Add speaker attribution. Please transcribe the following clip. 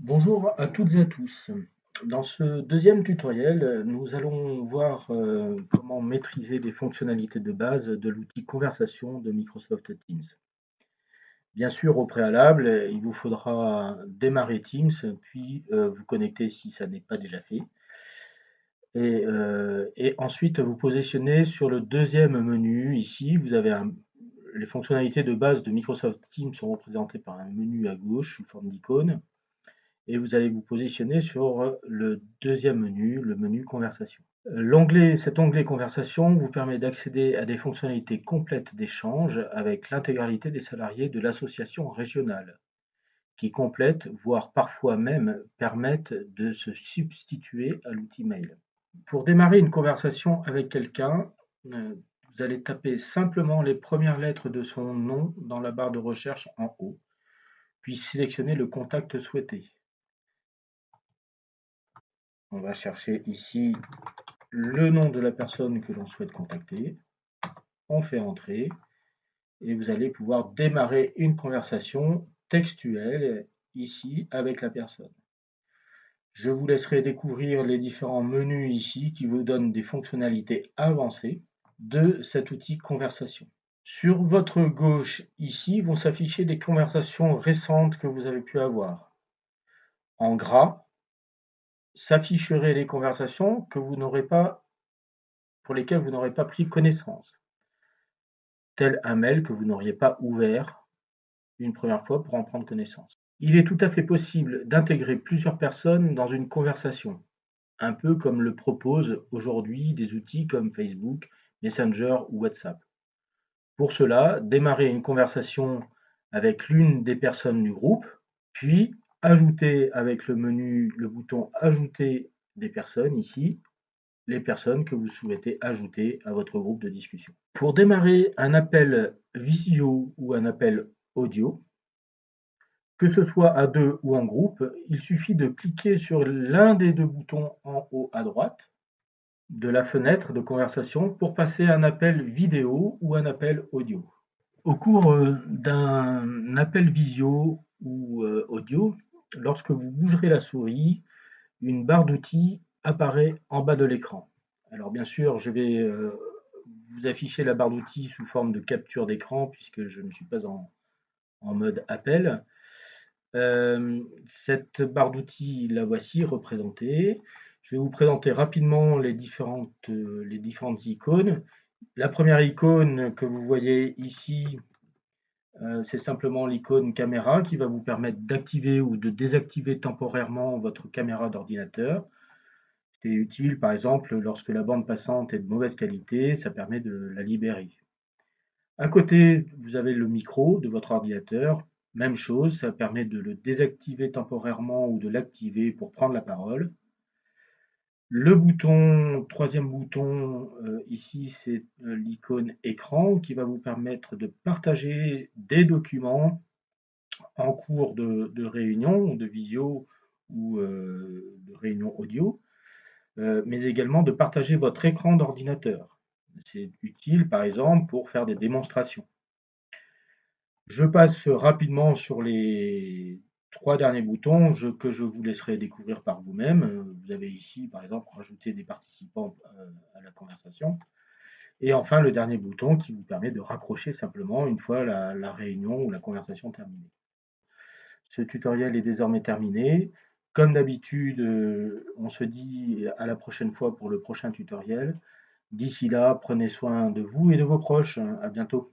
Speaker 1: Bonjour à toutes et à tous. Dans ce deuxième tutoriel, nous allons voir comment maîtriser les fonctionnalités de base de l'outil Conversation de Microsoft Teams. Bien sûr, au préalable, il vous faudra démarrer Teams, puis vous connecter si ça n'est pas déjà fait. Et ensuite, vous positionnez sur le deuxième menu. Ici, vous avez les fonctionnalités de base de Microsoft Teams sont représentées par un menu à gauche sous forme d'icône. Et vous allez vous positionner sur le deuxième menu, le menu Conversation. Cet onglet Conversation vous permet d'accéder à des fonctionnalités complètes d'échange avec l'intégralité des salariés de l'association régionale, qui complètent, voire parfois même permettent de se substituer à l'outil mail. Pour démarrer une conversation avec quelqu'un, vous allez taper simplement les premières lettres de son nom dans la barre de recherche en haut, puis sélectionner le contact souhaité. On va chercher ici le nom de la personne que l'on souhaite contacter. On fait entrer et vous allez pouvoir démarrer une conversation textuelle ici avec la personne. Je vous laisserai découvrir les différents menus ici qui vous donnent des fonctionnalités avancées de cet outil conversation. Sur votre gauche ici vont s'afficher des conversations récentes que vous avez pu avoir. En gras, s'afficheraient les conversations que vous n'aurez pas pour lesquelles vous n'aurez pas pris connaissance, tel un mail que vous n'auriez pas ouvert une première fois pour en prendre connaissance. Il est tout à fait possible d'intégrer plusieurs personnes dans une conversation, un peu comme le proposent aujourd'hui des outils comme Facebook, Messenger ou WhatsApp. Pour cela, démarrez une conversation avec l'une des personnes du groupe, puis ajouter avec le bouton Ajouter des personnes ici, les personnes que vous souhaitez ajouter à votre groupe de discussion. Pour démarrer un appel visio ou un appel audio, que ce soit à deux ou en groupe, il suffit de cliquer sur l'un des deux boutons en haut à droite de la fenêtre de conversation pour passer un appel vidéo ou un appel audio. Au cours d'un appel visio ou audio, lorsque vous bougerez la souris, une barre d'outils apparaît en bas de l'écran. Alors bien sûr, je vais vous afficher la barre d'outils sous forme de capture d'écran puisque je ne suis pas en mode appel. Cette barre d'outils, la voici représentée. Je vais vous présenter rapidement les différentes icônes. La première icône que vous voyez ici, c'est simplement l'icône caméra qui va vous permettre d'activer ou de désactiver temporairement votre caméra d'ordinateur. C'est utile, par exemple, lorsque la bande passante est de mauvaise qualité, ça permet de la libérer. À côté, vous avez le micro de votre ordinateur. Même chose, ça permet de le désactiver temporairement ou de l'activer pour prendre la parole. Le troisième bouton, ici, c'est l'icône écran qui va vous permettre de partager des documents en cours de réunion, de visio ou de réunion audio, mais également de partager votre écran d'ordinateur. C'est utile, par exemple, pour faire des démonstrations. Je passe rapidement sur les 3 derniers boutons que je vous laisserai découvrir par vous-même. Vous avez ici, par exemple, rajouter des participants à la conversation. Et enfin, le dernier bouton qui vous permet de raccrocher simplement une fois la réunion ou la conversation terminée. Ce tutoriel est désormais terminé. Comme d'habitude, on se dit à la prochaine fois pour le prochain tutoriel. D'ici là, prenez soin de vous et de vos proches. À bientôt.